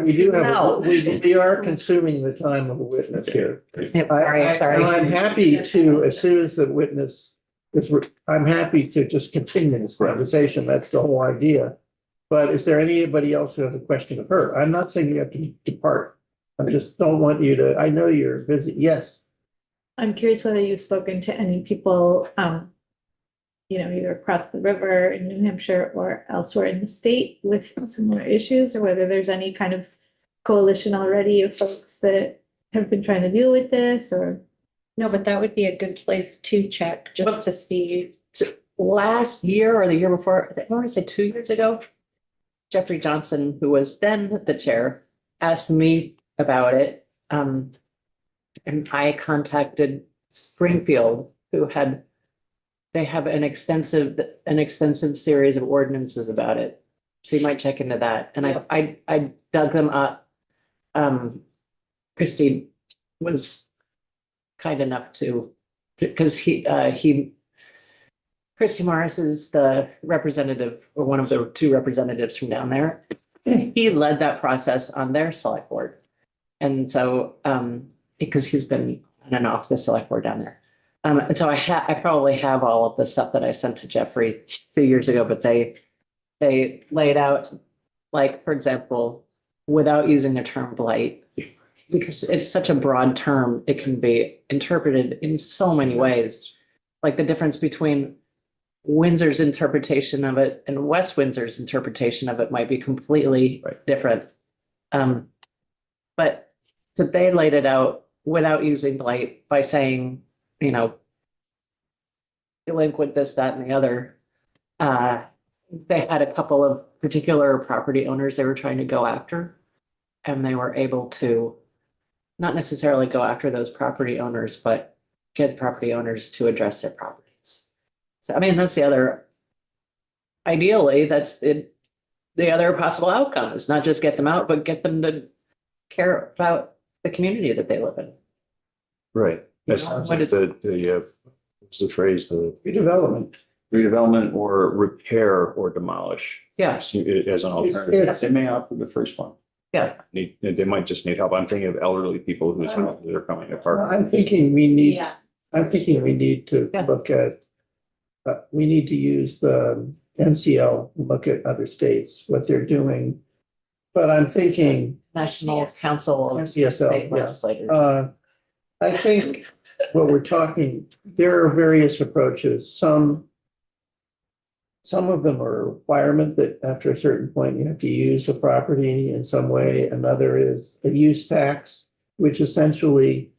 S2: We do have,
S5: No.
S2: we are consuming the time of the witness here.
S5: Sorry.
S2: And I'm happy to, as soon as the witness I'm happy to just continue this conversation. That's the whole idea. But is there anybody else who has a question of her? I'm not saying you have to depart. I just don't want you to, I know you're busy. Yes.
S1: I'm curious whether you've spoken to any people, either across the river in New Hampshire or elsewhere in the state with similar issues, or whether there's any kind of coalition already of folks that have been trying to deal with this, or.
S4: No, but that would be a good place to check, just to see.
S5: Last year or the year before, I want to say 2 years ago, Jeffrey Johnson, who was then the chair, asked me about it. And I contacted Springfield, they have an extensive series of ordinances about it. So you might check into that. And I dug them up. Christie was kind enough to, because Christie Morris is the representative, or one of the two representatives from down there. He led that process on their select board. And so, because he's been on and off the select board down there. And so I probably have all of the stuff that I sent to Jeffrey 2 years ago, but they laid out, like, for example, without using the term blight, because it's such a broad term, it can be interpreted in so many ways. Like the difference between Windsor's interpretation of it and West Windsor's interpretation of it might be completely different. But so they laid it out without using blight by saying, delinquent this, that, and the other. They had a couple of particular property owners they were trying to go after, and they were able to not necessarily go after those property owners, but get the property owners to address their properties. So, I mean, that's the other, ideally, that's the other possible outcome is not just get them out, but get them to care about the community that they live in.
S9: Right. That's
S5: What is-
S9: what's the phrase, the
S2: Redevelopment.
S9: or repair or demolish.
S5: Yeah.
S9: As an alternative.
S2: It's-
S9: They may opt for the first one.
S5: Yeah.
S9: They might just need help. I'm thinking of elderly people whose houses are coming apart.
S2: I'm thinking we need,
S4: Yeah.
S2: I'm thinking we need to
S5: Yeah.
S2: look at, we need to use the NCL, look at other states, what they're doing. But I'm thinking,
S5: National Council of
S2: CSL,
S5: State
S2: yeah.
S5: Legislators.
S2: I think what we're talking, there are various approaches. Some of them are a requirement that after a certain point, you have to use the property in some way. Another is a use tax, which essentially,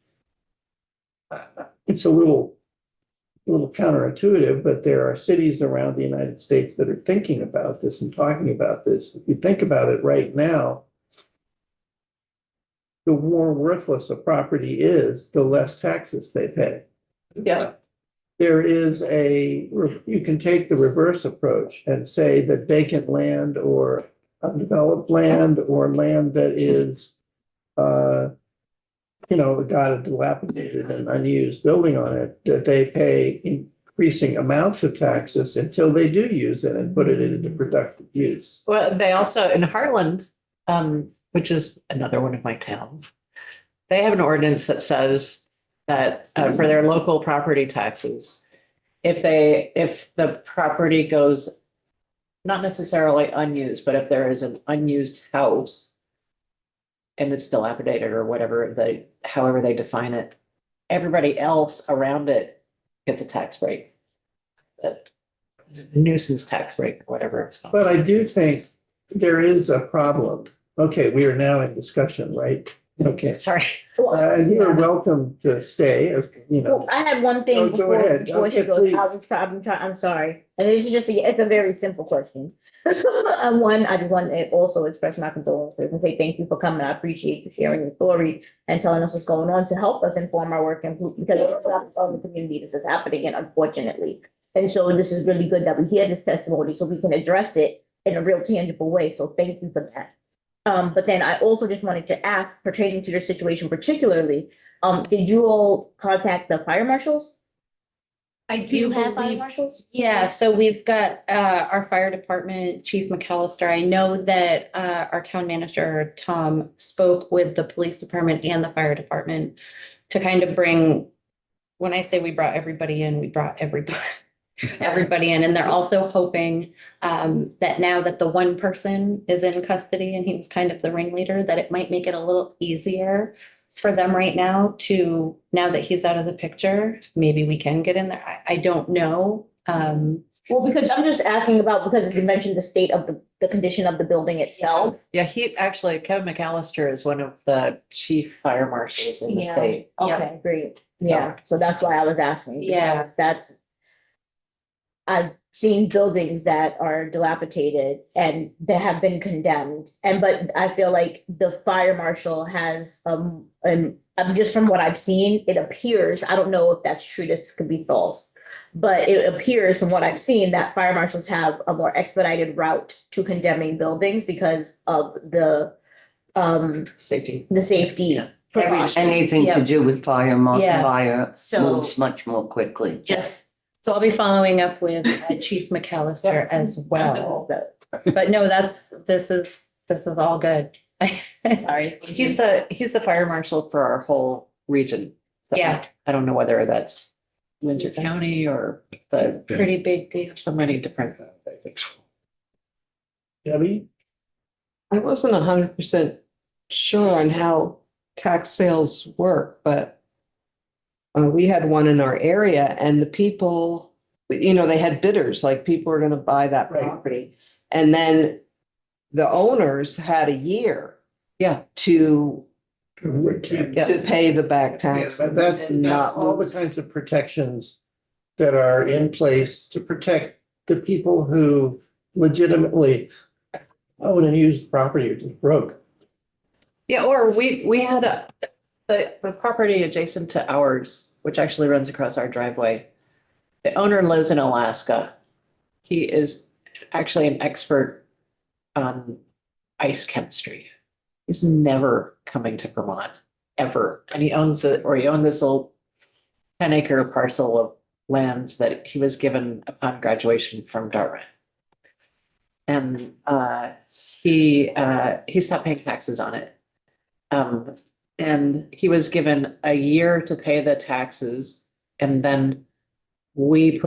S2: it's a little counterintuitive, but there are cities around the United States that are thinking about this and talking about this. If you think about it right now, the more worthless a property is, the less taxes they pay.
S5: Yeah.
S2: There is you can take the reverse approach and say that vacant land or undeveloped land or land that is, got a dilapidated and unused building on it, that they pay increasing amounts of taxes until they do use it and put it into productive use.
S5: Well, they also, in Hartland, which is another one of my towns, they have an ordinance that says that for their local property taxes, if the property goes not necessarily unused, but if there is an unused house and it's dilapidated or whatever however they define it, everybody else around it gets a tax break. That nuisance tax break, or whatever it's called.
S2: But I do think there is a problem. Okay, we are now in discussion, right? Okay.
S5: Sorry.
S2: You are welcome to stay,
S12: Well, I had one thing
S2: Go ahead.
S12: before she
S2: Okay,
S12: goes.
S2: please.
S12: I'm sorry. And it's just, it's a very simple question. One, I just want to also express my condolences and say thank you for coming. I appreciate you sharing your story and telling us what's going on to help us inform our work and because of the community this is happening and unfortunately. And so this is really good that we hear this testimony so we can address it in a real tangible way. So thank you for that. But then I also just wanted to ask pertaining to your situation particularly, did you all contact the fire marshals?
S4: I
S12: Do you have fire
S4: believe-
S12: marshals?
S4: Yeah, so we've got our fire department, Chief McAllister. I know that our town manager, Tom, spoke with the police department and the fire department to kind of bring, when I say we brought everybody in, we brought everybody in. And they're also hoping that now that the one person is in custody and he was kind of the ringleader, that it might make it a little easier for them right now now that he's out of the picture, maybe we can get in there. I don't know.
S12: Well, because I'm just asking about, because you mentioned the state of the condition of the building itself.
S5: Yeah, Kevin McAllister is one of the chief fire marshals in the
S12: Yeah.
S5: state.
S12: Okay, great. Yeah, so that's why I was asking.
S4: Yeah.
S12: because I've seen buildings that are dilapidated and that have been condemned. But I feel like the fire marshal has, and just from what I've seen, it appears, I don't know if that's true, this could be false. But it appears from what I've seen that fire marshals have a more expedited route to condemning buildings because of the
S5: Safety.
S12: safety precautions.
S6: Anything
S4: Yeah.
S6: to do with fire,
S4: Yeah.
S6: fire
S12: So-
S6: moves much more quickly.
S4: So I'll be following up with Chief McAllister as well. But no, this is all good. Sorry.
S5: He's the fire marshal for our whole region. So
S4: Yeah.
S5: I don't know whether that's Windsor County or the,
S4: Pretty big deal.
S5: so many different.
S2: Debbie?
S8: I wasn't 100% sure on how tax sales work, but we had one in our area and the people, they had bidders, like people were gonna buy that
S2: Right.
S8: property. And then the owners had a year.
S5: Yeah.
S8: To
S5: Yeah.
S8: pay the back
S2: Yes,
S8: taxes.
S2: that's
S8: and not
S2: all the
S8: lose.
S2: kinds of protections that are in place to protect the people who legitimately own and use property or just broke.
S5: Yeah, or we had the property adjacent to ours, which actually runs across our driveway. The owner lives in Alaska. He is actually an expert on ice chemistry. He's never coming to Vermont, ever. And he owned this little 10-acre parcel of land that he was given upon graduation from Dartmouth. And he stopped paying taxes on it. And he was given a year to pay the taxes, and then we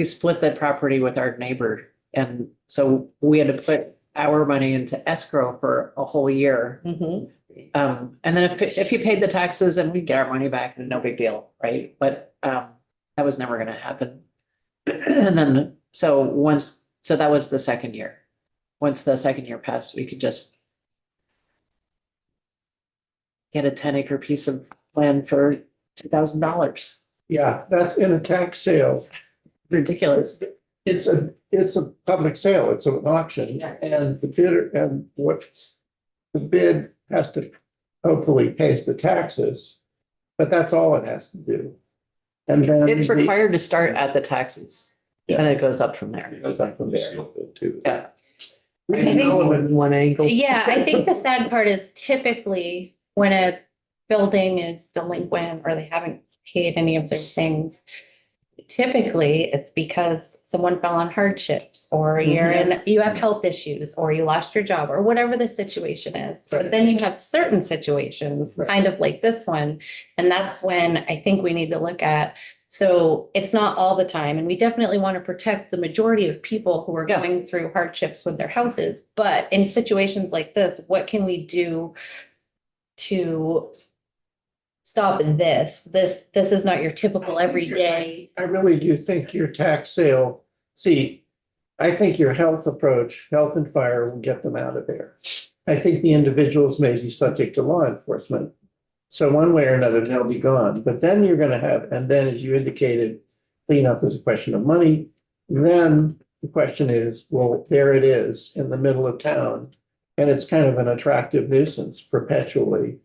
S5: split the property with our neighbor. And so we had to put our money into escrow for a whole year.
S8: Mhm.
S5: And then if he paid the taxes and we get our money back, no big deal, right? But that was never gonna happen. And then, so that was the second year. Once the second year passed, we could just get a 10-acre piece of land for $2,000.
S2: Yeah, that's in a tax sale.
S5: Ridiculous.
S2: It's a public sale, it's an auction, and the bidder, and what the bid has to hopefully pays the taxes, but that's all it has to do. And then
S5: It's required to start at the taxes, and it goes up from there.
S2: It goes up from there.
S9: Too.
S5: Yeah.
S8: One angle.
S4: Yeah, I think the sad part is typically when a building is delinquent or they haven't paid any of their things, typically it's because someone fell on hardships or you have health issues or you lost your job or whatever the situation is. But then you have certain situations, kind of like this one, and that's when I think we need to look at. So it's not all the time, and we definitely want to protect the majority of people who are going through hardships with their houses. But in situations like this, what can we do to stop this? This is not your typical everyday.
S2: I really do think your tax sale, see, I think your health approach, health and fire will get them out of there. I think the individuals may be subject to law enforcement. So one way or another, they'll be gone. But then you're gonna have, and then as you indicated, cleanup is a question of money. Then the question is, well, there it is in the middle of town. And it's kind of an attractive nuisance perpetually.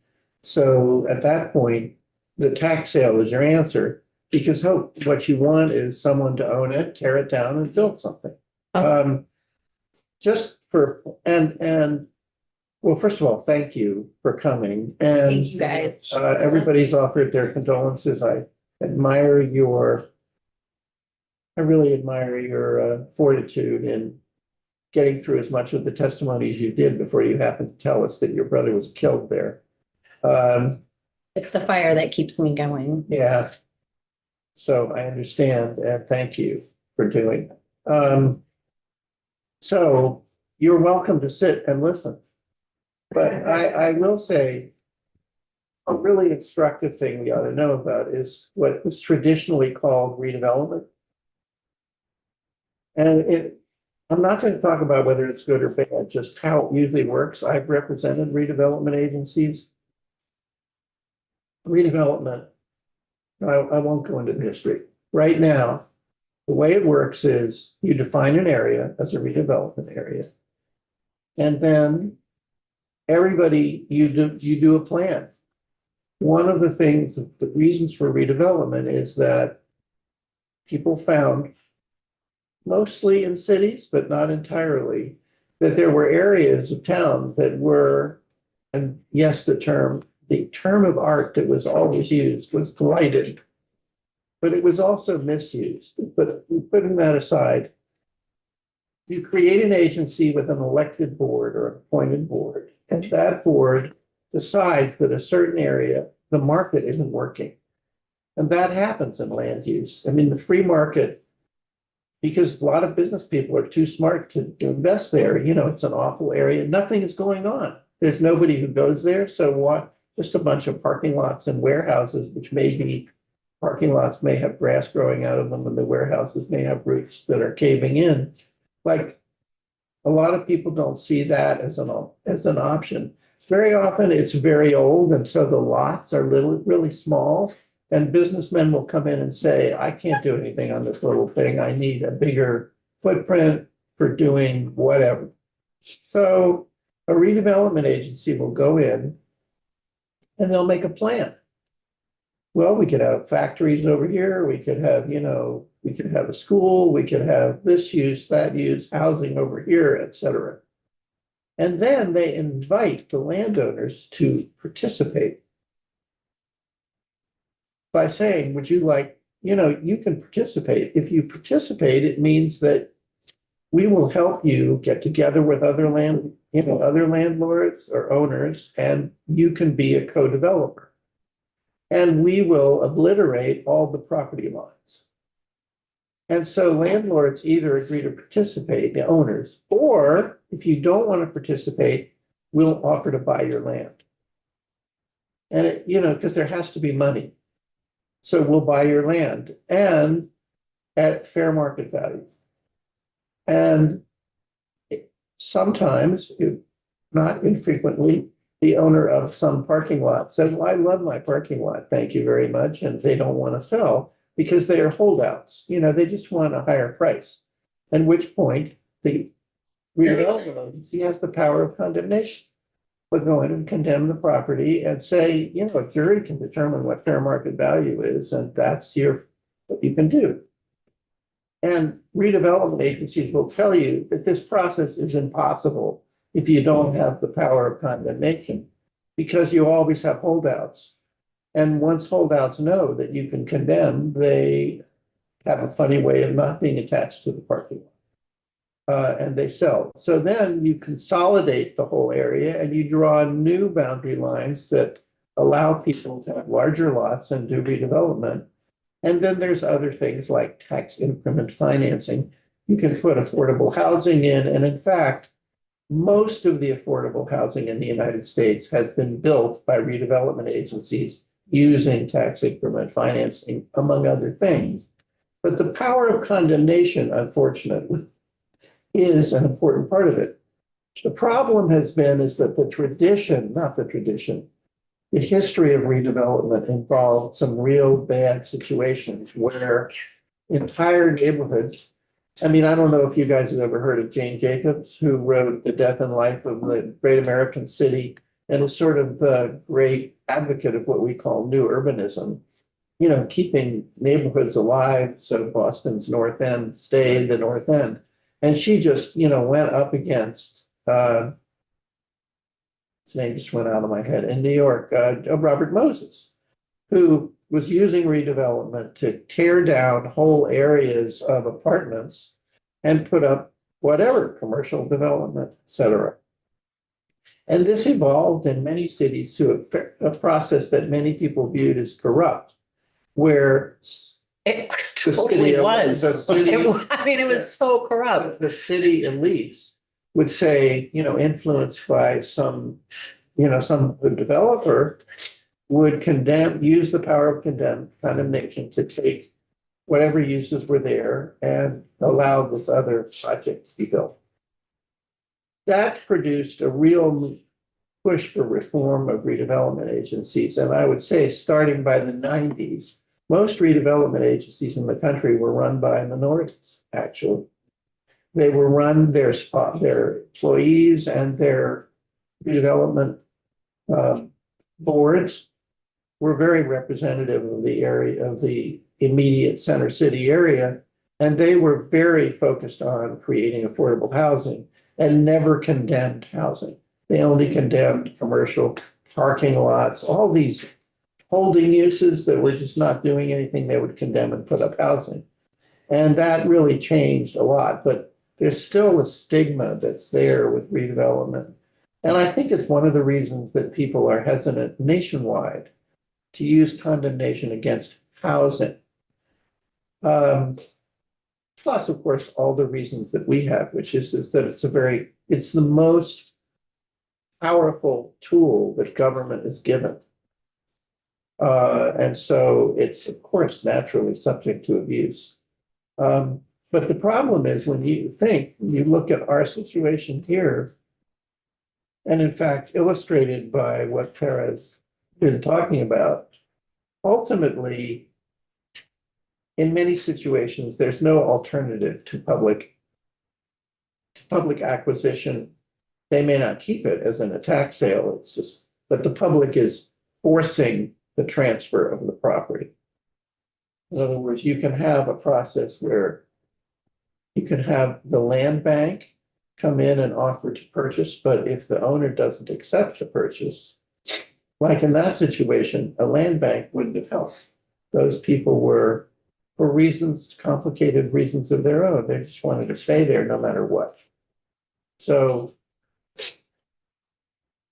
S2: So at that point, the tax sale is your answer, because what you want is someone to own it, tear it down and build something. Just for, and well, first of all, thank you for coming. And
S4: Thank you guys.
S2: everybody's offered their condolences. I really admire your fortitude in getting through as much of the testimonies you did before you happened to tell us that your brother was killed there.
S4: It's the fire that keeps me going.
S2: Yeah. So I understand, and thank you for doing it. So you're welcome to sit and listen. But I will say, a really instructive thing we ought to know about is what was traditionally called redevelopment. And I'm not going to talk about whether it's good or bad, just how it usually works. I've represented redevelopment agencies. Redevelopment, I won't go into the history. Right now, the way it works is you define an area as a redevelopment area. And then you do a plan. One of the things, the reasons for redevelopment is that people found, mostly in cities, but not entirely, that there were areas of town that were, and yes, the term of art that was always used was blighted, but it was also misused. But putting that aside, you create an agency with an elected board or an appointed board, and that board decides that a certain area, the market isn't working. And that happens in land use. I mean, the free market, because a lot of business people are too smart to invest there. It's an awful area. Nothing is going on. There's nobody who goes there. So what? Just a bunch of parking lots and warehouses, which parking lots may have grass growing out of them, and the warehouses may have roofs that are caving in. Like, a lot of people don't see that as an option. Very often it's very old, and so the lots are really small, and businessmen will come in and say, I can't do anything on this little thing. I need a bigger footprint for doing whatever. So a redevelopment agency will go in and they'll make a plan. Well, we could have factories over here. We could have, we could have a school. We could have this use, that use, housing over here, et cetera. And then they invite the landowners to participate by saying, would you like, you can participate. If you participate, it means that we will help you get together with other landlords or owners, and you can be a co-developer. And we will obliterate all the property lines. And so landlords either agree to participate, the owners, or if you don't want to participate, we'll offer to buy your land. And because there has to be money. So we'll buy your land and at fair market value. And sometimes, not infrequently, the owner of some parking lot said, well, I love my parking lot, thank you very much. And they don't want to sell because they are holdouts. They just want a higher price. At which point the redevelopment agency has the power of condemnation. But go in and condemn the property and say, a jury can determine what fair market value is, and that's what you can do. And redevelopment agencies will tell you that this process is impossible if you don't have the power of condemnation, because you always have holdouts. And once holdouts know that you can condemn, they have a funny way of not being attached to the parking lot. And they sell. So then you consolidate the whole area and you draw new boundary lines that allow people to have larger lots and do redevelopment. And then there's other things like tax increment financing. You can put affordable housing in. And in fact, most of the affordable housing in the United States has been built by redevelopment agencies using tax increment financing, among other things. But the power of condemnation, unfortunately, is an important part of it. The problem has been is that the history of redevelopment involved some real bad situations where entire neighborhoods. I mean, I don't know if you guys have ever heard of Jane Jacobs, who wrote The Death and Life of the Great American City and is sort of the great advocate of what we call new urbanism, you know, keeping neighborhoods alive. So Boston's North End stayed the North End. And she just, you know, went up against, his name just went out of my head, in New York, Robert Moses, who was using redevelopment to tear down whole areas of apartments and put up whatever, commercial development, et cetera. And this evolved in many cities to a process that many people viewed as corrupt, where
S5: It
S2: the
S5: totally
S2: city-
S5: was.
S2: the city-
S5: I mean, it was so corrupt.
S2: the city elites would say, you know, influenced by some developer would use the power of condemnation to take whatever uses were there and allow this other project to be built. That produced a real push for reform of redevelopment agencies. And I would say, starting by the 90s, most redevelopment agencies in the country were run by minorities, actually. They were run, their employees and their redevelopment boards were very representative of the area, of the immediate center city area. And they were very focused on creating affordable housing and never condemned housing. They only condemned commercial parking lots, all these holding uses that were just not doing anything. They would condemn and put up housing. And that really changed a lot, but there's still a stigma that's there with redevelopment. And I think it's one of the reasons that people are hesitant nationwide to use condemnation against housing. Plus, of course, all the reasons that we have, which is that it's the most powerful tool that government is given. And so it's, of course, naturally subject to abuse. But the problem is when you look at our situation here, and in fact, illustrated by what Tara's been talking about, ultimately, in many situations, there's no alternative to public acquisition. They may not keep it as in a tax sale, but the public is forcing the transfer of the property. In other words, you can have a process where you can have the land bank come in and offer to purchase, but if the owner doesn't accept the purchase, like in that situation, a land bank wouldn't have helped. Those people were, for complicated reasons of their own, they just wanted to stay there no matter what. So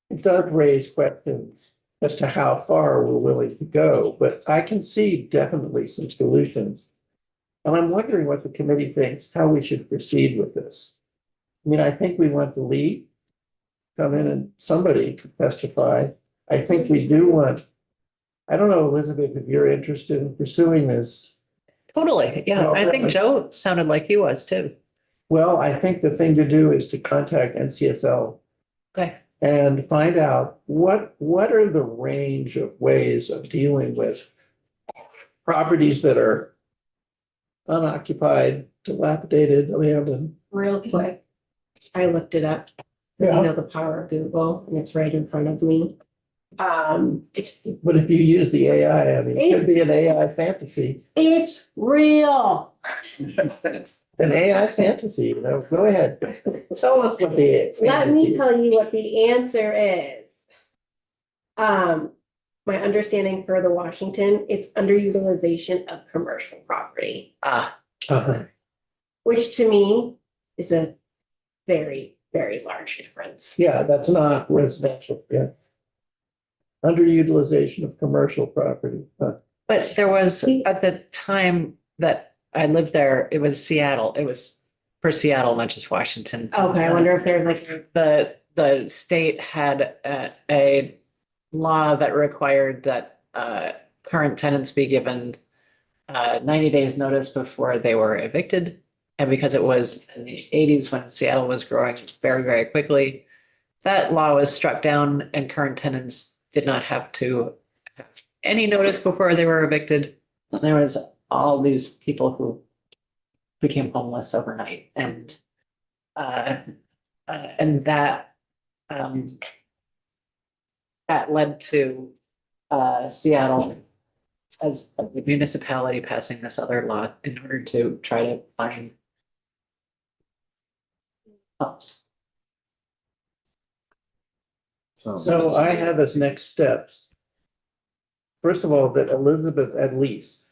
S2: it does raise questions as to how far we're willing to go, but I can see definitely some solutions. And I'm wondering what the committee thinks, how we should proceed with this. I mean, I think we want the lead come in and somebody to testify. I think we do want, I don't know, Elizabeth, if you're interested in pursuing this.
S5: Totally. Yeah, I think Joe sounded like he was too.
S2: Well, I think the thing to do is to contact NCSL.
S5: Okay.
S2: And find out what are the range of ways of dealing with properties that are unoccupied, dilapidated, abandoned.
S11: Real quick, I looked it up. You
S2: Yeah.
S11: know, the power of Google, and it's right in front of me.
S2: But if you use the AI, I mean, it could be an AI fantasy,
S11: It's real.
S2: an AI fantasy, you know, go ahead. Tell us what the.
S11: Let me
S2: fantasy-
S11: tell you what the answer is. My understanding for the Washington, it's underutilization of commercial property,
S2: Uh-huh.
S11: which to me is a very, very large difference.
S2: Yeah, that's not residential, yeah. Underutilization of commercial property.
S5: But there was, at the time that I lived there, it was Seattle. It was for Seattle, not just Washington.
S11: Okay, I wonder if there's like,
S5: The state had a law that required that current tenants be given 90 days notice before they were evicted. And because it was in the 80s when Seattle was growing very, very quickly, that law was struck down and current tenants did not have to have any notice before they were evicted. There was all these people who became homeless overnight and that that led to Seattle as a municipality passing this other law in order to try to find homes.
S2: So I have as next steps. First of all, that Elizabeth at least,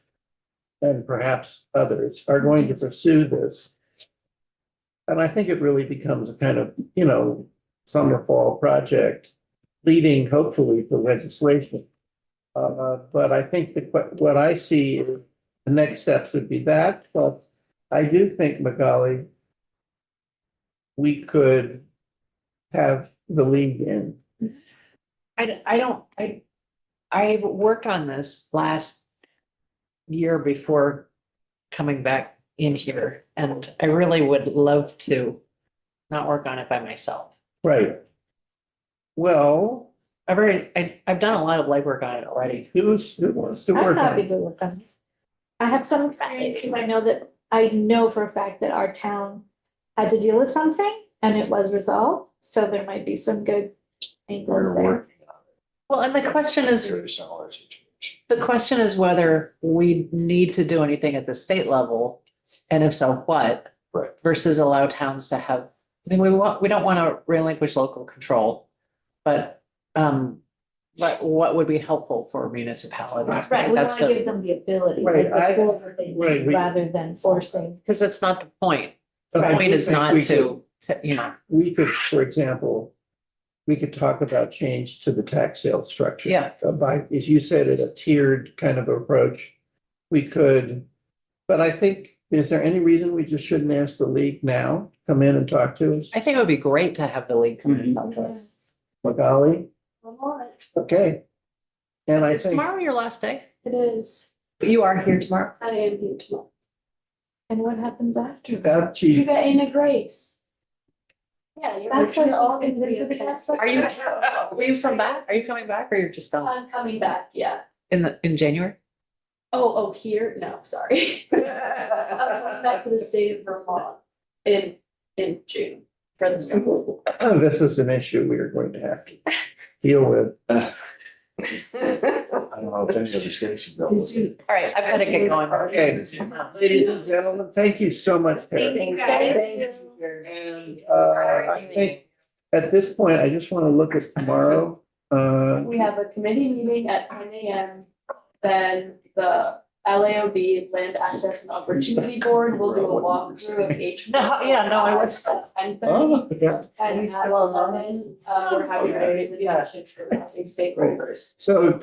S2: and perhaps others, are going to pursue this. And I think it really becomes a kind of, you know, summer, fall project, leading hopefully to legislation. But I think that what I see is the next steps would be that, but I do think, Magali, we could have the league in.
S5: I worked on this last year before coming back in here, and I really would love to not work on it by myself.
S2: Right. Well,
S5: I've done a lot of legwork on it already.
S2: who wants to
S1: I'm
S2: work on
S1: happy
S2: it?
S1: to work on this. I have some experience because I know for a fact that our town had to deal with something and it was resolved, so there might be some good angles there.
S5: Well, and the question is whether we need to do anything at the state level, and if so, what?
S2: Right.
S5: Versus allow towns to have, I mean, we don't want to relinquish local control, but what would be helpful for municipalities?
S1: Right, we
S5: That's
S1: wanna
S5: the,
S1: give them the ability,
S2: Right,
S1: like the tools that they
S2: right,
S1: need,
S2: we-
S1: rather than forcing.
S5: because that's not the point. The
S2: But I
S5: point
S2: do
S5: is
S2: think
S5: not
S2: we
S5: to, you know,
S2: We could, for example, we could talk about change to the tax sale structure.
S5: Yeah.
S2: By, as you said, a tiered kind of approach. We could, but I think, is there any reason we just shouldn't ask the league now, come in and talk to us?
S5: I think it would be great to have the league come in and talk to us.
S2: Magali, okay. And I
S5: Is
S2: think,
S5: tomorrow your last day?
S1: It is,
S5: But you are here tomorrow?
S1: I am here tomorrow. And what happens after?
S2: that chief,
S1: get Anna Grace.
S11: yeah, you're.
S1: That's why
S11: you're all
S1: she's been
S11: gonna be
S1: visiting
S11: okay.
S1: us.
S5: Are you, will you come back? Are you coming back or you're just going
S1: I'm coming back, yeah.
S5: in January?
S1: Oh, here? No, sorry. I'm going back to the state of Vermont in June for the summer.
S2: this is an issue we are going to have to deal with.
S10: I don't know if any other states have built.
S1: you?
S5: All right, I've got to get going.
S2: Okay, ladies and gentlemen, thank you so much, Karen.
S1: Thank you, guys.
S2: And I think at this point, I just want to look at tomorrow.
S13: We have a committee meeting at 10 a.m. Then the LAOB, Land Access and Opportunity Board, will do a walkthrough of H.
S5: No, yeah, no, I was-
S13: At 10:30.
S2: Oh, yeah.
S13: And we're having a presentation for stakeholders.
S2: So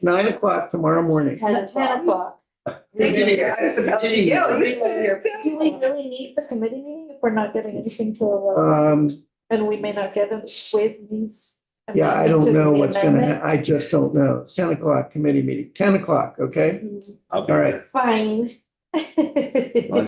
S2: 9 o'clock tomorrow morning.
S13: 10 o'clock.
S1: Do we really need the committee meeting if we're not getting anything to a, and we may not get a ways and means?
S2: Yeah, I don't know what's gonna
S1: amendment?
S2: I just don't know. It's 10 o'clock committee meeting, 10 o'clock, okay? All right.
S1: Fine.